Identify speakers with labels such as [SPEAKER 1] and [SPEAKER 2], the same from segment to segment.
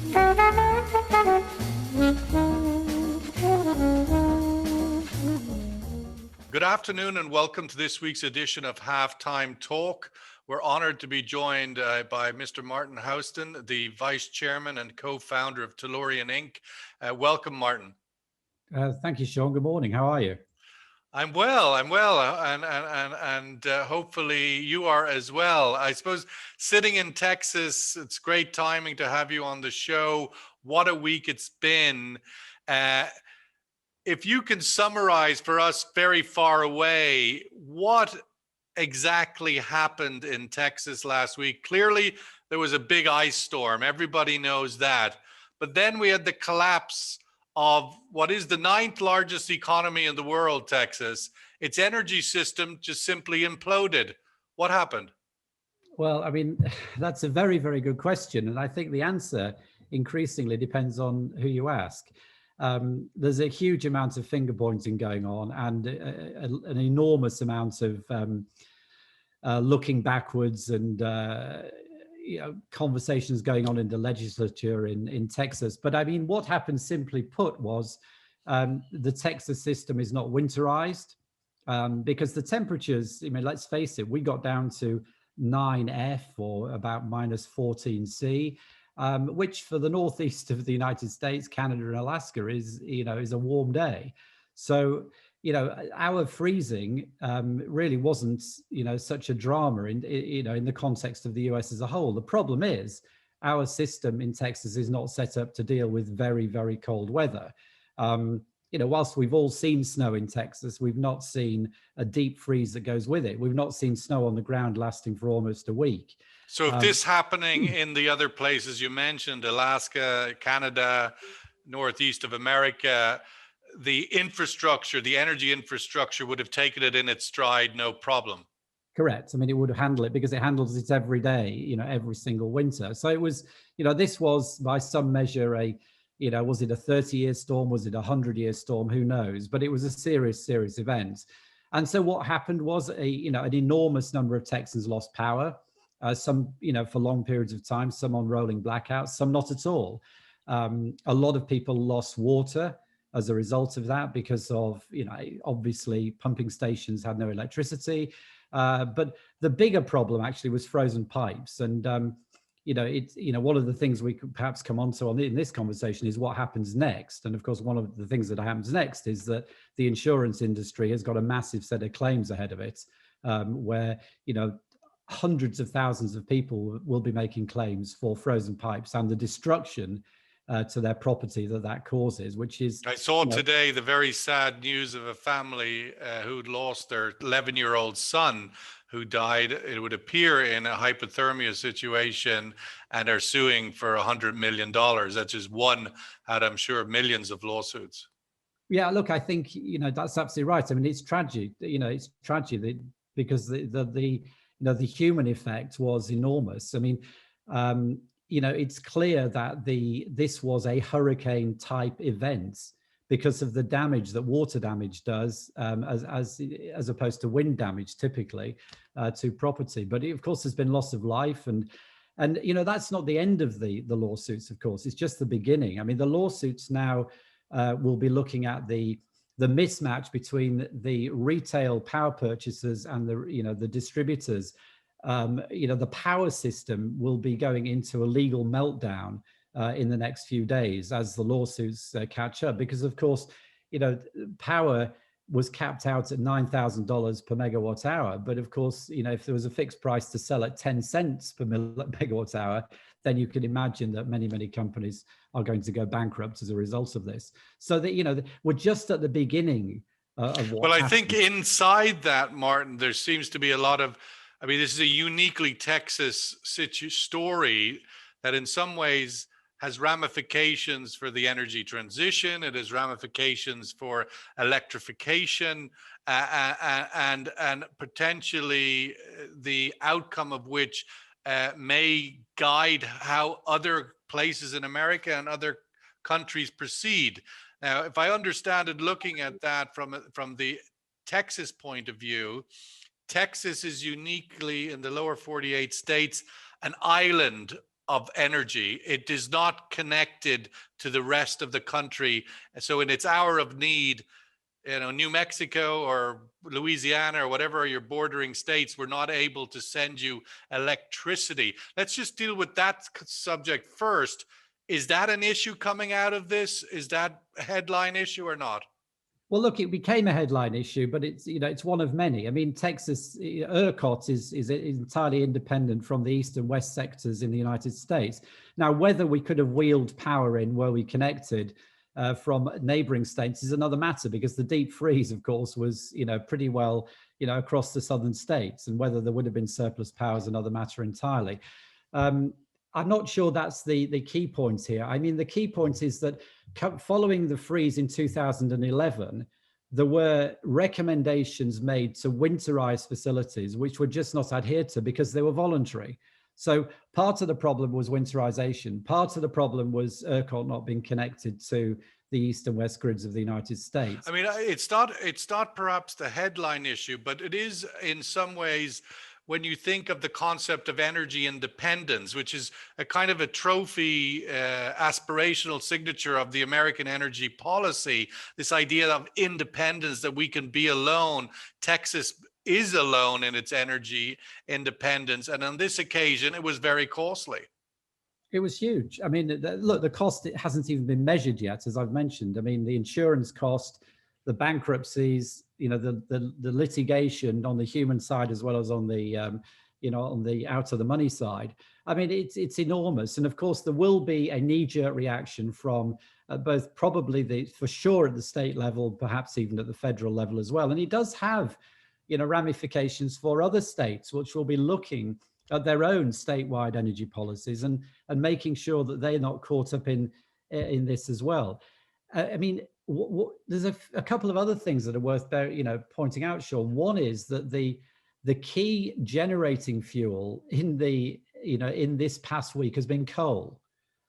[SPEAKER 1] Good afternoon and welcome to this week's edition of Halftime Talk. We're honored to be joined by Mr. Martin Houston, the Vice Chairman and Co-founder of Tellurian Inc. Welcome, Martin.
[SPEAKER 2] Thank you, Sean. Good morning. How are you?
[SPEAKER 1] I'm well, and hopefully you are as well. I suppose sitting in Texas, it's great timing to have you on the show. What a week it's been. If you can summarize for us very far away, what exactly happened in Texas last week? Clearly, there was a big ice storm. Everybody knows that. But then we had the collapse of what is the 9th largest economy in the world, Texas. Its energy system just simply imploded. What happened?
[SPEAKER 2] Well, I mean, that's a very, very good question. And I think the answer increasingly depends on who you ask. There's a huge amount of finger pointing going on and an enormous amount of looking backwards and conversations going on in the legislature in Texas. But I mean, what happened, simply put, was the Texas system is not winterized because the temperatures, I mean, let's face it, we got down to 9F or about minus 14C. Which for the northeast of the United States, Canada and Alaska is a warm day. So, our freezing really wasn't, such a drama in the context of the US as a whole. The problem is our system in Texas is not set up to deal with very, very cold weather. Whilst we've all seen snow in Texas, we've not seen a deep freeze that goes with it. We've not seen snow on the ground lasting for almost a week.
[SPEAKER 1] So if this happening in the other places you mentioned, Alaska, Canada, northeast of America, the infrastructure, the energy infrastructure would have taken it in its stride, no problem.
[SPEAKER 2] Correct. I mean, it would have handled it because it handles it every day, every single winter. So it was, this was by some measure was it a 30-year storm? Was it a 100-year storm? Who knows? But it was a serious event. And so what happened was an enormous number of Texans lost power. Some, for long periods of time, some on rolling blackouts, some not at all. A lot of people lost water as a result of that because of, obviously pumping stations had no electricity. But the bigger problem actually was frozen pipes. And, one of the things we could perhaps come on to in this conversation is what happens next. And of course, one of the things that happens next is that the insurance industry has got a massive set of claims ahead of it, where, hundreds of thousands of people will be making claims for frozen pipes and the destruction to their property that causes, which is...
[SPEAKER 1] I saw today the very sad news of a family who'd lost their 11-year-old son who died, it would appear, in a hypothermia situation, and are suing for $100 million. That's just one out, I'm sure, millions of lawsuits.
[SPEAKER 2] Yeah, look, I think, that's absolutely right. I mean, it's tragic, it's tragic because the human effect was enormous. I mean, it's clear that this was a hurricane type event because of the damage that water damage does, as opposed to wind damage typically to property. But of course, there's been loss of life, and that's not the end of the lawsuits. Of course, it's just the beginning. I mean, the lawsuits now will be looking at the mismatch between the retail power purchasers and the distributors. The power system will be going into a legal meltdown in the next few days as the lawsuits catch up, because of course, power was capped out at $9,000 per megawatt hour. But of course, if there was a fixed price to sell at 10 cents per megawatt hour, then you can imagine that many, many companies are going to go bankrupt as a result of this. So that, we're just at the beginning of what
[SPEAKER 1] Well, I think inside that, Martin, there seems to be a lot of, this is a uniquely Texas story that in some ways has ramifications for the energy transition. It has ramifications for electrification, and potentially the outcome of which may guide how other places in America and other countries proceed. Now, if I understand it, looking at that from the Texas point of view, Texas is uniquely in the lower 48 states an island of energy. It is not connected to the rest of the country. So in its hour of need, New Mexico or Louisiana or whatever are your bordering states were not able to send you electricity. Let's just deal with that subject first. Is that an issue coming out of this? Is that a headline issue or not?
[SPEAKER 2] Well, look, it became a headline issue, but it's one of many. I mean, Texas, ERCOT is entirely independent from the east and west sectors in the United States. Now, whether we could have wheeled power in were we connected from neighboring states is another matter, because the deep freeze, of course, was pretty well across the southern states, and whether there would have been surplus power is another matter entirely. I'm not sure that's the key point here. I mean, the key point is that following the freeze in 2011, there were recommendations made to winterize facilities, which were just not adhered to because they were voluntary. So part of the problem was winterization. Part of the problem was ERCOT not being connected to the east and west grids of the United States.
[SPEAKER 1] I mean, it's not perhaps the headline issue, but it is in some ways, when you think of the concept of energy independence, which is a kind of a trophy, aspirational signature of the American energy policy, this idea of independence, that we can be alone. Texas is alone in its energy independence. And on this occasion, it was very costly.
[SPEAKER 2] It was huge. I mean, look, the cost, it hasn't even been measured yet, as I've mentioned. I mean, the insurance cost, the bankruptcies, the litigation on the human side as well as on the on the out of the money side. I mean, it's enormous. And of course, there will be a knee-jerk reaction from both probably for sure at the state level, perhaps even at the federal level as well. And it does have ramifications for other states, which will be looking at their own statewide energy policies and making sure that they're not caught up in this as well. I mean, there's a couple of other things that are worth pointing out, Sean. One is that the key generating fuel in this past week has been coal.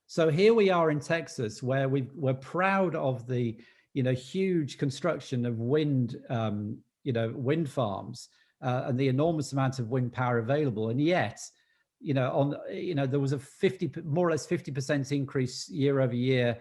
[SPEAKER 2] So here we are in Texas, where we're proud of the huge construction of wind farms. And the enormous amount of wind power available, and yet, there was a more or less 50% increase year over year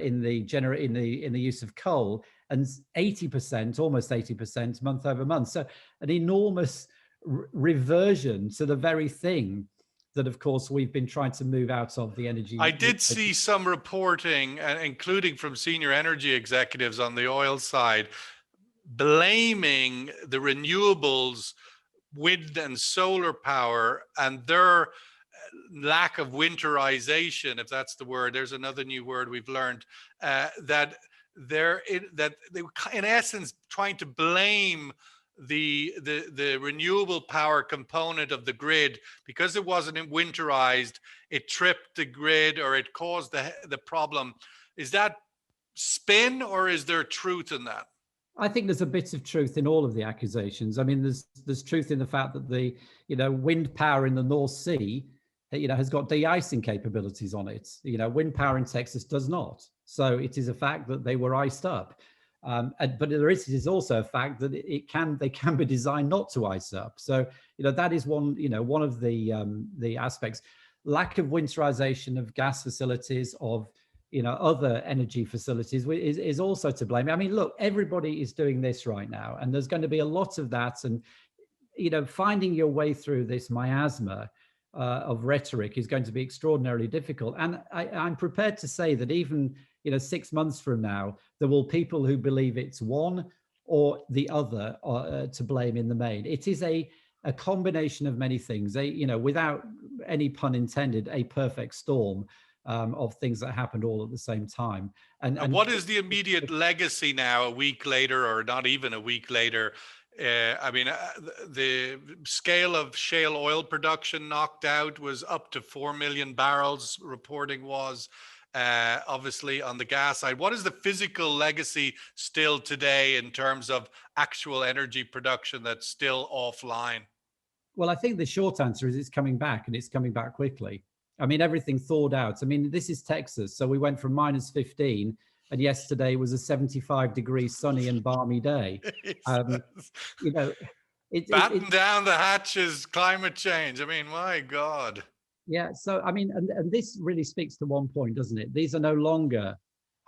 [SPEAKER 2] in the use of coal, and 80%, almost 80% month over month. So an enormous reversion to the very thing that, of course, we've been trying to move out of, the energy.
[SPEAKER 1] I did see some reporting, including from senior energy executives on the oil side, blaming the renewables, wind and solar power, and their lack of winterization, if that's the word. There's another new word we've learned, that they're in essence trying to blame the renewable power component of the grid, because it wasn't winterized. It tripped the grid, or it caused the problem. Is that spin, or is there truth in that?
[SPEAKER 2] I think there's a bit of truth in all of the accusations. I mean, there's truth in the fact that the wind power in the North Sea has got de-icing capabilities on it. Wind power in Texas does not. So it is a fact that they were iced up. But there is also a fact that they can be designed not to ice up. So that is one of the aspects. Lack of winterization of gas facilities, of other energy facilities is also to blame. I mean, look, everybody is doing this right now, and there's going to be a lot of that. And, finding your way through this miasma of rhetoric is going to be extraordinarily difficult. And I'm prepared to say that even, 6 months from now, there will people who believe it's one or the other to blame in the main. It is a combination of many things, without any pun intended, a perfect storm of things that happened all at the same time. And
[SPEAKER 1] what is the immediate legacy now, a week later, or not even a week later? The scale of shale oil production knocked out was up to 4 million barrels, reporting was. Obviously, on the gas side, what is the physical legacy still today in terms of actual energy production that's still offline?
[SPEAKER 2] Well, I think the short answer is it's coming back, and it's coming back quickly. I mean, everything thawed out. I mean, this is Texas. So we went from minus 15, and yesterday was a 75-degree sunny and balmy day.
[SPEAKER 1] Batten down the hatches, climate change. I mean, my God.
[SPEAKER 2] Yeah, so I mean, and this really speaks to one point, doesn't it? These are no longer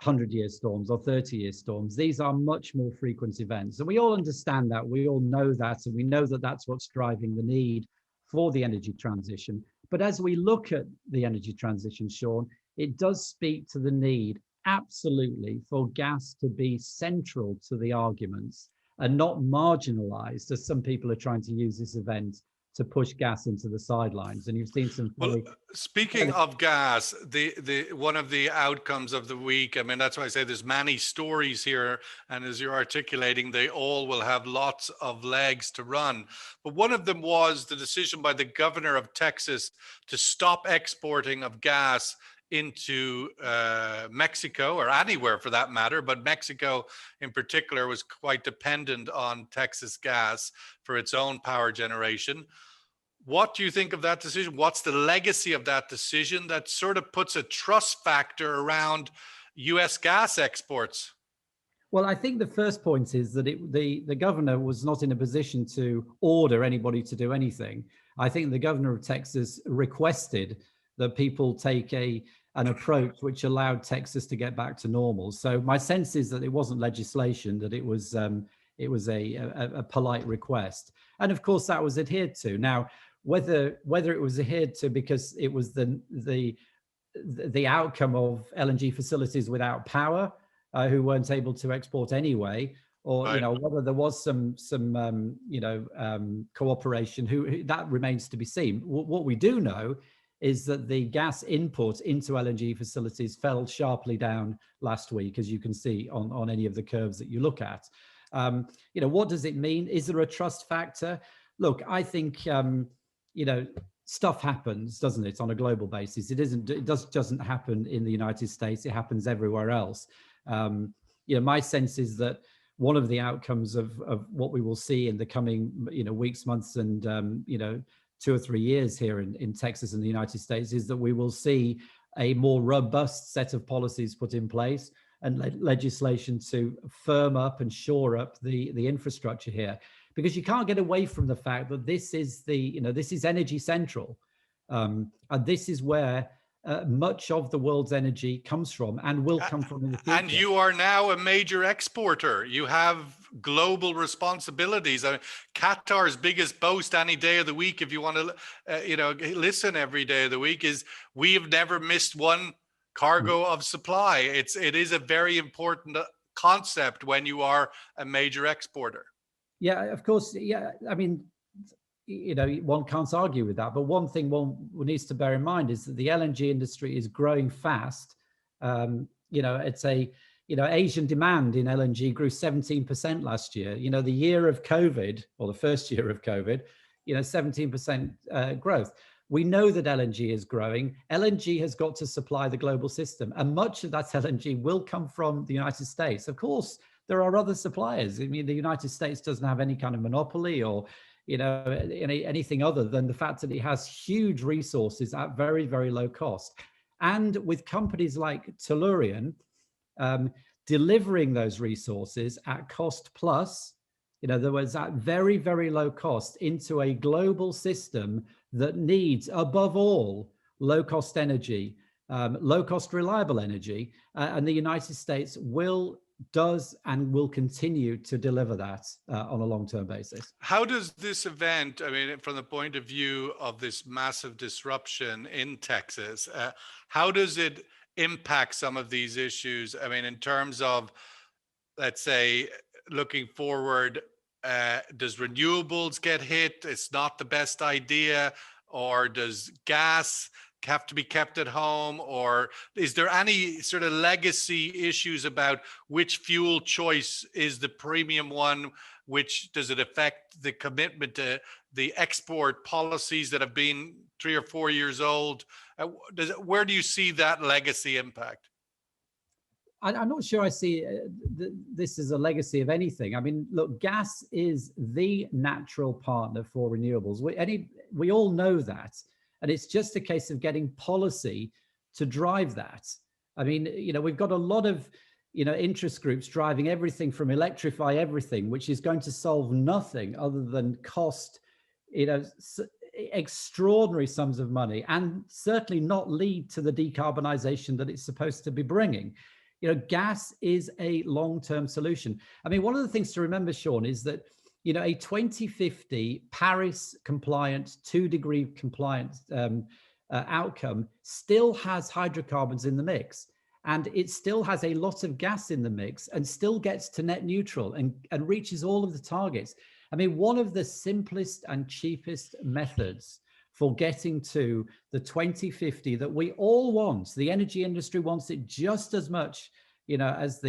[SPEAKER 2] 100-year storms or 30-year storms. These are much more frequent events. And we all understand that. We all know that. And we know that that's what's driving the need for the energy transition. But as we look at the energy transition, Sean, it does speak to the need, absolutely, for gas to be central to the arguments and not marginalized, as some people are trying to use this event to push gas into the sidelines. And you've seen some
[SPEAKER 1] Well,
[SPEAKER 2] very,
[SPEAKER 1] speaking of gas, the one of the outcomes of the week, I mean, that's why I say there's many stories here, and as you're articulating, they all will have lots of legs to run. But one of them was the decision by the governor of Texas to stop exporting of gas into Mexico, or anywhere for that matter, but Mexico in particular was quite dependent on Texas gas for its own power generation. What do you think of that decision? What's the legacy of that decision that sort of puts a trust factor around US gas exports?
[SPEAKER 2] well, I think the first point is that the governor was not in a position to order anybody to do anything. I think the governor of Texas requested that people take an approach which allowed Texas to get back to normal. So my sense is that it wasn't legislation, that it was a polite request, and of course that was adhered to. Now, whether it was adhered to because it was the outcome of LNG facilities without power, who weren't able to export anyway, or
[SPEAKER 1] Right.
[SPEAKER 2] whether there was some cooperation, who that remains to be seen. What we do know is that the gas input into LNG facilities fell sharply down last week, as you can see on any of the curves that you look at. What does it mean? Is there a trust factor? Look, I think stuff happens, doesn't it, on a global basis? It doesn't happen in the United States. It happens everywhere else. My sense is that one of the outcomes of what we will see in the coming weeks, months, and 2 or 3 years here in Texas and the United States is that we will see a more robust set of policies put in place and legislation to firm up and shore up the infrastructure here, because you can't get away from the fact that this is this is energy central, and this is where much of the world's energy comes from and will come from in the future.
[SPEAKER 1] And you are now a major exporter. You have global responsibilities. I mean, Qatar's biggest boast any day of the week, if you want to, listen every day of the week, is we have never missed one cargo of supply. It is a very important concept when you are a major exporter.
[SPEAKER 2] Yeah, of course. Yeah, I mean, one can't argue with that. But one thing one needs to bear in mind is that the LNG industry is growing fast. It's Asian demand in LNG grew 17% last year. The year of COVID, or the first year of COVID, 17% growth. We know that LNG is growing. LNG has got to supply the global system, and much of that LNG will come from the United States. Of course, there are other suppliers. I mean, the United States doesn't have any kind of monopoly or anything other than the fact that it has huge resources at very, very low cost. And with companies like Tellurian delivering those resources at cost plus, there was at very, very low cost into a global system that needs, above all, low cost energy, low cost reliable energy, and the United States does and will continue to deliver that on a long-term basis.
[SPEAKER 1] How does this event, I mean, from the point of view of this massive disruption in Texas, how does it impact some of these issues? I mean, in terms of, let's say, looking forward, does renewables get hit? It's not the best idea. Or does gas have to be kept at home? Or is there any sort of legacy issues about which fuel choice is the premium one? Which does it affect the commitment to the export policies that have been 3 or 4 years old? Where do you see that legacy impact?
[SPEAKER 2] I'm not sure I see this as a legacy of anything. I mean, look, gas is the natural partner for renewables. We all know that. And it's just a case of getting policy to drive that. I mean, we've got a lot of, interest groups driving everything from electrify everything, which is going to solve nothing other than cost, extraordinary sums of money and certainly not lead to the decarbonization that it's supposed to be bringing. Gas is a long-term solution. I mean, one of the things to remember, Sean, is that a 2050 Paris compliant, 2-degree compliant outcome still has hydrocarbons in the mix, and it still has a lot of gas in the mix, and still gets to net neutral and reaches all of the targets. I mean, one of the simplest and cheapest methods for getting to the 2050 that we all want, the energy industry wants it just as much, as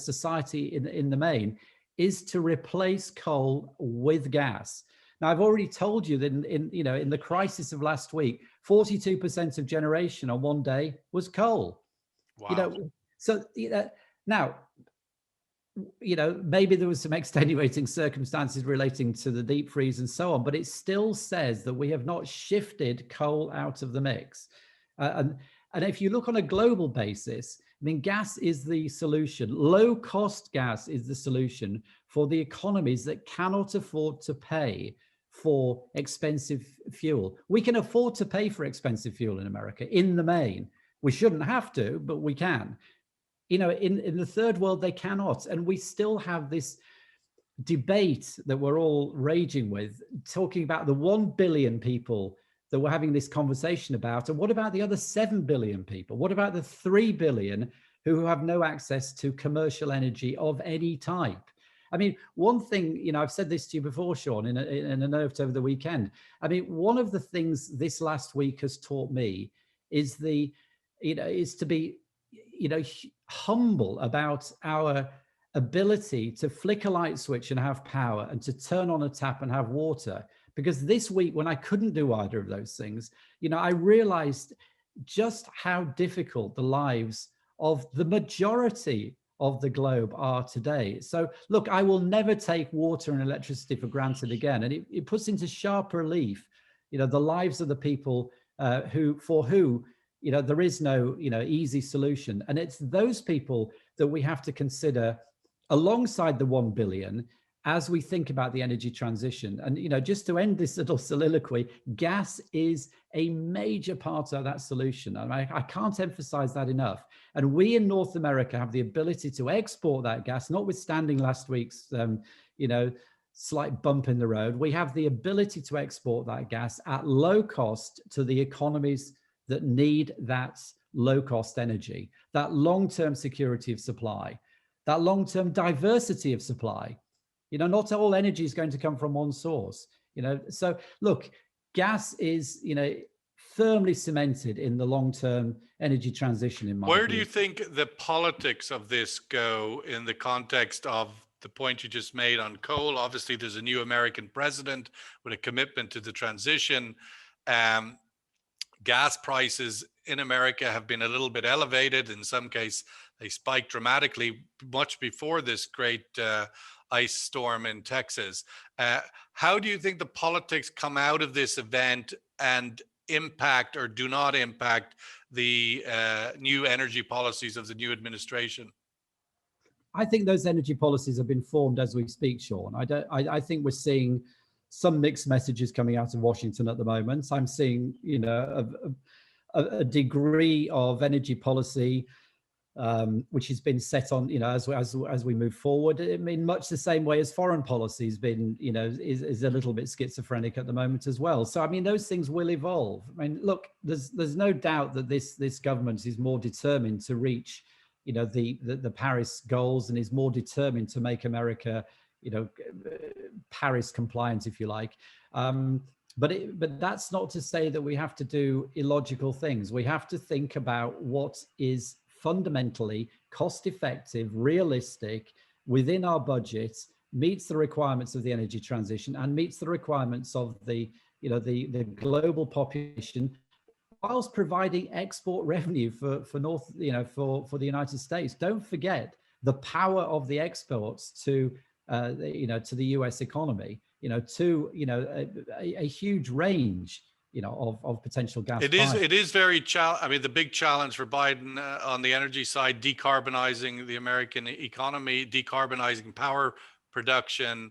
[SPEAKER 2] society in the main, is to replace coal with gas. Now, I've already told you that in the crisis of last week, 42% of generation on one day was coal.
[SPEAKER 1] Wow.
[SPEAKER 2] So now, maybe there was some extenuating circumstances relating to the deep freeze and so on, but it still says that we have not shifted coal out of the mix. And if you look on a global basis, I mean, gas is the solution. Low cost gas is the solution for the economies that cannot afford to pay for expensive fuel. We can afford to pay for expensive fuel in America, in the main. We shouldn't have to, but we can. In the third world, they cannot. And we still have this debate that we're all raging with, talking about the 1 billion people that we're having this conversation about. And what about the other 7 billion people? What about the 3 billion who have no access to commercial energy of any type? I mean, one thing, I've said this to you before, Sean, in a note over the weekend. I mean, one of the things this last week has taught me is is to be, humble about our ability to flick a light switch and have power, and to turn on a tap and have water. Because this week, when I couldn't do either of those things, I realized just how difficult the lives of the majority of the globe are today. So look, I will never take water and electricity for granted again. And it puts into sharp relief, the lives of the people for who there is no easy solution. And it's those people that we have to consider alongside the 1 billion as we think about the energy transition. And just to end this little soliloquy, gas is a major part of that solution. And I can't emphasize that enough. And we in North America have the ability to export that gas, notwithstanding last week's slight bump in the road. We have the ability to export that gas at low cost to the economies that need that low cost energy, that long-term security of supply, that long-term diversity of supply. Not all energy is going to come from one source. So look, gas is firmly cemented in the long-term energy transition, in my view.
[SPEAKER 1] Where do you think the politics of this go in the context of the point you just made on coal? Obviously, there's a new American president with a commitment to the transition. Gas prices in America have been a little bit elevated. In some case, they spiked dramatically much before this great ice storm in Texas. How do you think the politics come out of this event and impact or do not impact the new energy policies of the new administration?
[SPEAKER 2] I think those energy policies have been formed as we speak, Sean. I think we're seeing some mixed messages coming out of Washington at the moment. I'm seeing, a degree of energy policy which has been set on, as we move forward. I mean, much the same way as foreign policy has been, is a little bit schizophrenic at the moment as well. So, I mean, those things will evolve. I mean, look, there's no doubt that this government is more determined to reach, the Paris goals, and is more determined to make America, Paris compliant, if you like. But that's not to say that we have to do illogical things. We have to think about what is fundamentally cost-effective, realistic, within our budget, meets the requirements of the energy transition, and meets the requirements of the global population, whilst providing export revenue for the United States. Don't forget the power of the exports to the US economy, to a huge range of potential gas.
[SPEAKER 1] It is very the big challenge for Biden on the energy side, decarbonizing the American economy, decarbonizing power production,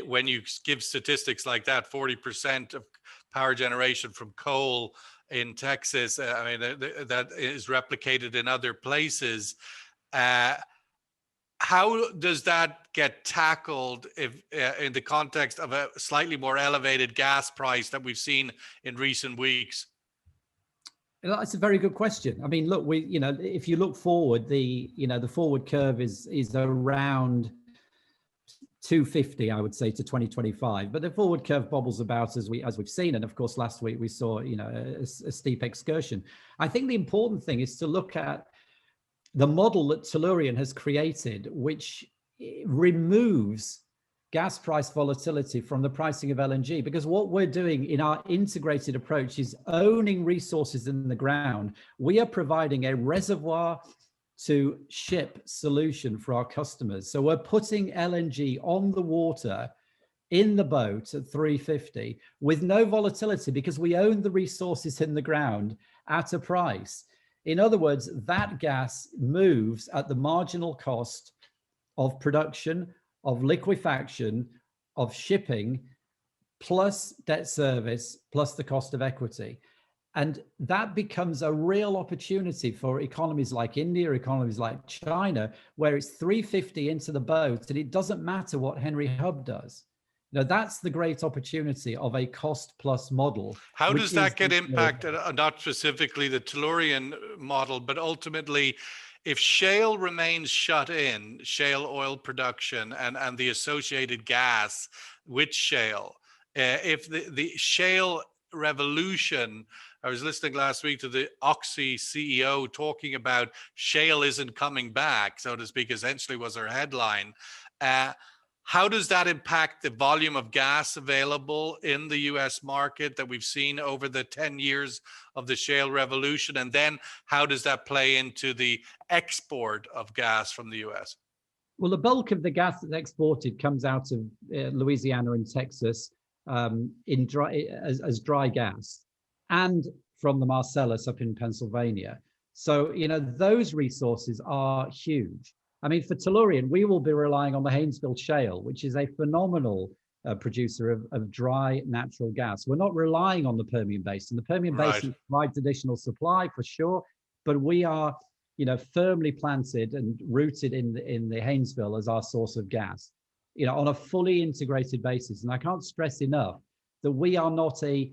[SPEAKER 1] when you give statistics like that, 40% of power generation from coal in Texas, I mean, that is replicated in other places. Uh, how does that get tackled if in the context of a slightly more elevated gas price that we've seen in recent weeks?
[SPEAKER 2] That's a very good question. I mean, look, if you look forward, the forward curve is around 250, I would say, to 2025. But the forward curve bobbles about as we've seen, and of course, last week we saw a steep excursion. I think the important thing is to look at the model that Tellurian has created, which removes gas price volatility from the pricing of LNG, because what we're doing in our integrated approach is owning resources in the ground. We are providing a reservoir to ship solution for our customers. So we're putting LNG on the water in the boat at 350 with no volatility, because we own the resources in the ground at a price. In other words, that gas moves at the marginal cost of production, of liquefaction, of shipping, plus debt service, plus the cost of equity. And that becomes a real opportunity for economies like India, economies like China, where it's 350 into the boat and it doesn't matter what Henry Hub does. That's the great opportunity of a cost plus model.
[SPEAKER 1] How does that get impacted? Not specifically the Tellurian model, but ultimately, if shale remains shut in, shale oil production and the associated gas with shale, if the shale revolution, I was listening last week to the Oxy CEO talking about shale isn't coming back, so to speak, essentially was her headline. How does that impact the volume of gas available in the US market that we've seen over the 10 years of the shale revolution? And then how does that play into the export of gas from the US?
[SPEAKER 2] Well, the bulk of the gas that's exported comes out of Louisiana and Texas as dry gas, and from the Marcellus up in Pennsylvania. So, those resources are huge. I mean, for Tellurian, we will be relying on the Haynesville Shale, which is a phenomenal producer of dry natural gas. We're not relying on the Permian Basin. The Permian Basin provides additional supply for sure, but we are, firmly planted and rooted in the Haynesville as our source of gas, on a fully integrated basis. And I can't stress enough that we are not a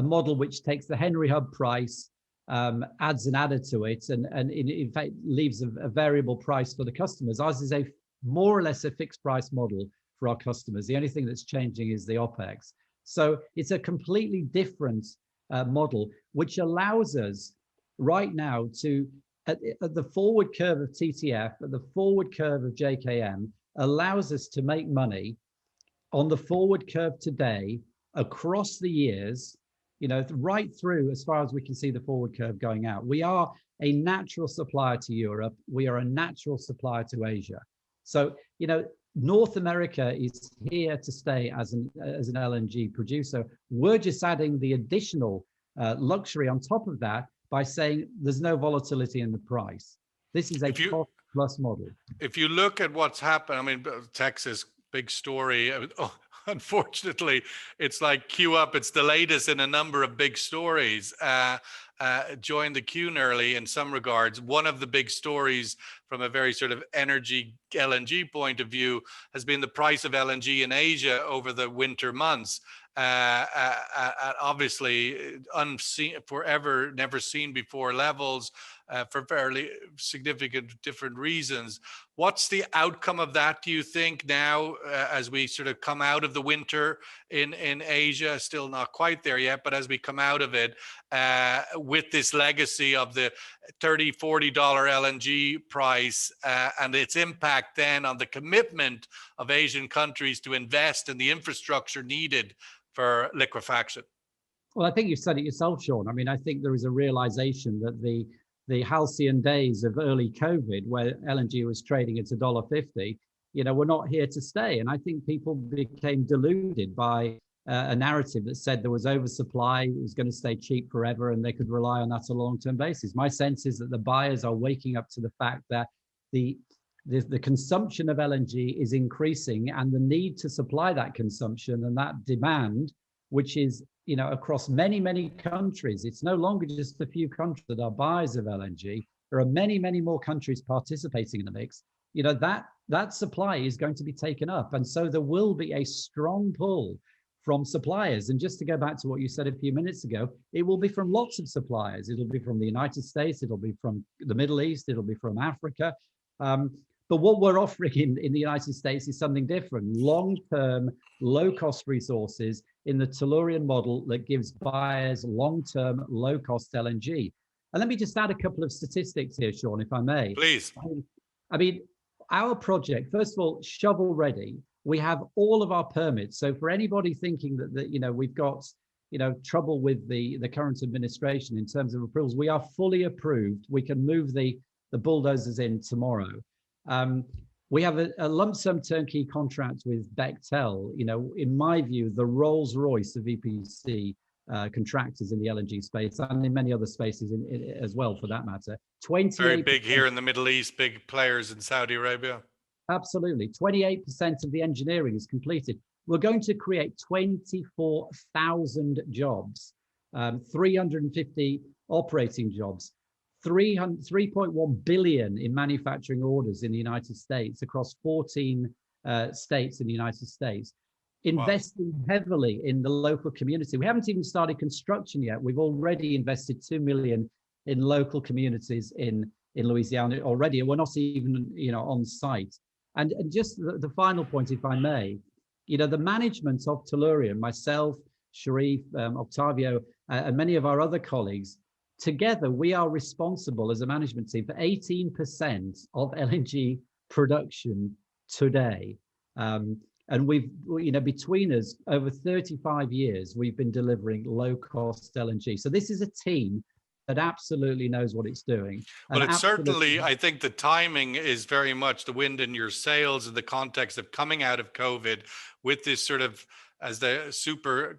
[SPEAKER 2] model which takes the Henry Hub price, adds an adder to it, and in fact leaves a variable price for the customers. Ours is a more or less a fixed price model for our customers. The only thing that's changing is the OPEX. So it's a completely different model, which allows us right now to, at the forward curve of TTF, at the forward curve of JKM, allows us to make money on the forward curve today across the years, right through as far as we can see the forward curve going out. We are a natural supplier to Europe. We are a natural supplier to Asia. So, North America is here to stay as an LNG producer. We're just adding the additional luxury on top of that by saying there's no volatility in the price. This is a cost plus model.
[SPEAKER 1] If you look at what's happened, I mean, Texas, big story. Unfortunately, it's like queue up. It's the latest in a number of big stories. Joined the queue early in some regards. One of the big stories from a very sort of energy LNG point of view has been the price of LNG in Asia over the winter months. Obviously unseen, forever, never seen before levels, for fairly significant different reasons. What's the outcome of that, do you think, now as we sort of come out of the winter in Asia? Still not quite there yet, but as we come out of it, with this legacy of the $30, $40 LNG price and its impact then on the commitment of Asian countries to invest in the infrastructure needed for liquefaction?
[SPEAKER 2] Well, I think you said it yourself, Sean. I mean, I think there is a realization that the halcyon days of early COVID, where LNG was trading at $1.50, we're not here to stay. And I think people became deluded by a narrative that said there was oversupply, it was going to stay cheap forever, and they could rely on that on a long-term basis. My sense is that the buyers are waking up to the fact that the the consumption of LNG is increasing, and the need to supply that consumption and that demand, which is, across many, many countries. It's no longer just a few countries that are buyers of LNG. There are many, many more countries participating in the mix. That supply is going to be taken up. And so there will be a strong pull from suppliers. And just to go back to what you said a few minutes ago, it will be from lots of suppliers. It'll be from the United States, it'll be from the Middle East, it'll be from Africa. But what we're offering in the United States is something different: long-term, low-cost resources in the Tellurian model that gives buyers long-term, low-cost LNG. And let me just add a couple of statistics here, Sean, if I may.
[SPEAKER 1] Please.
[SPEAKER 2] I mean, our project, first of all, shovel ready. We have all of our permits. So for anybody thinking that we've got trouble with the current administration in terms of approvals, we are fully approved. We can move the bulldozers in tomorrow. We have a lump sum turnkey contract with Bechtel. In my view, the Rolls Royce of EPC contractors in the LNG space, and in many other spaces as well, for that matter.
[SPEAKER 1] Very big here in the Middle East, big players in Saudi Arabia.
[SPEAKER 2] Absolutely. 28% of the engineering is completed. We're going to create 24,000 jobs, 350 operating jobs, 3.1 billion in manufacturing orders in the United States, across 14 states in the United States. Investing heavily in the local community. We haven't even started construction yet. We've already invested 2 million in local communities in Louisiana already, and we're not even on site. And just the final point, if I may, the management of Tellurian, myself, Sharif, Octavio, and many of our other colleagues, together we are responsible as a management team for 18% of LNG production today. And we've, between us, over 35 years, we've been delivering low-cost LNG. So this is a team that absolutely knows what it's doing.
[SPEAKER 1] Well, it's certainly, I think the timing is very much the wind in your sails in the context of coming out of COVID with this sort of, as the super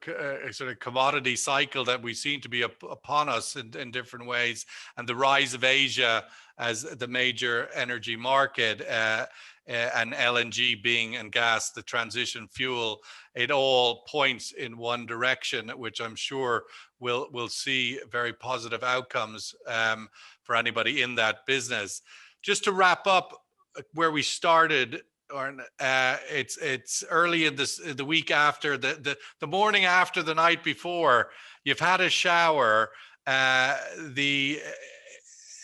[SPEAKER 1] sort of commodity cycle that we seem to be upon us in different ways, and the rise of Asia as the major energy market, and LNG being, and gas, the transition fuel. It all points in one direction, which I'm sure will see very positive outcomes for anybody in that business. Just to wrap up where we started, it's early in the week after, the morning after the night before. You've had a shower. The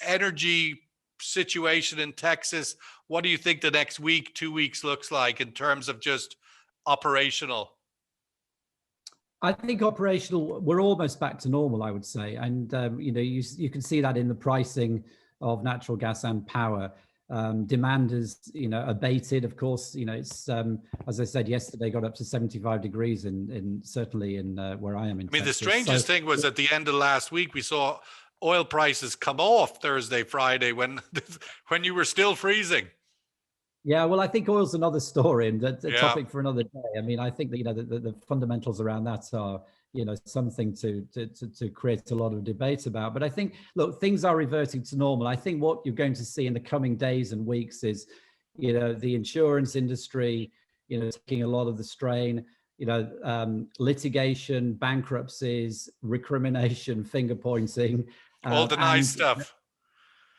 [SPEAKER 1] energy situation in Texas, what do you think the next week, 2 weeks looks like in terms of just operational?
[SPEAKER 2] I think operational, we're almost back to normal, I would say. And, you can see that in the pricing of natural gas and power. Demand is, abated. Of course, it's, as I said yesterday, got up to 75 degrees certainly in where I am in Texas.
[SPEAKER 1] The strangest thing was at the end of last week, we saw oil prices come off Thursday, Friday, when you were still freezing.
[SPEAKER 2] Yeah, well, I think oil's another story, and that's a topic for another day. I think that the fundamentals around that are something to create a lot of debate about. But I think, look, things are reverting to normal. I think what you're going to see in the coming days and weeks is the insurance industry taking a lot of the strain, litigation, bankruptcies, recrimination, finger pointing,
[SPEAKER 1] all the nice stuff.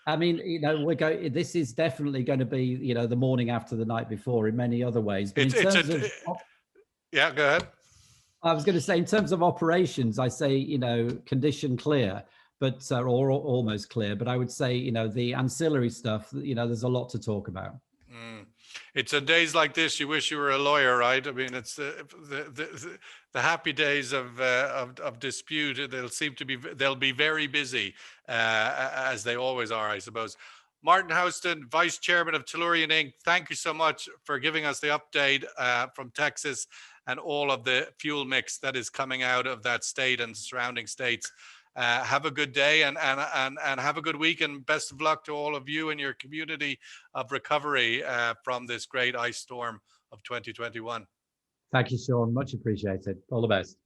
[SPEAKER 2] This is definitely going to be, the morning after the night before in many other ways. But
[SPEAKER 1] yeah, go ahead.
[SPEAKER 2] I was going to say, in terms of operations, I say, condition clear, but or almost clear. But I would say, the ancillary stuff, there's a lot to talk about.
[SPEAKER 1] It's on days like this you wish you were a lawyer, right? It's the happy days of dispute. They'll be very busy, as they always are, I suppose. Martin Houston, Vice Chairman of Tellurian Inc., thank you so much for giving us the update from Texas and all of the fuel mix that is coming out of that state and surrounding states. Have a good day and have a good week, and best of luck to all of you and your community of recovery from this great ice storm of 2021.
[SPEAKER 2] Thank you, Sean. Much appreciated. All the best.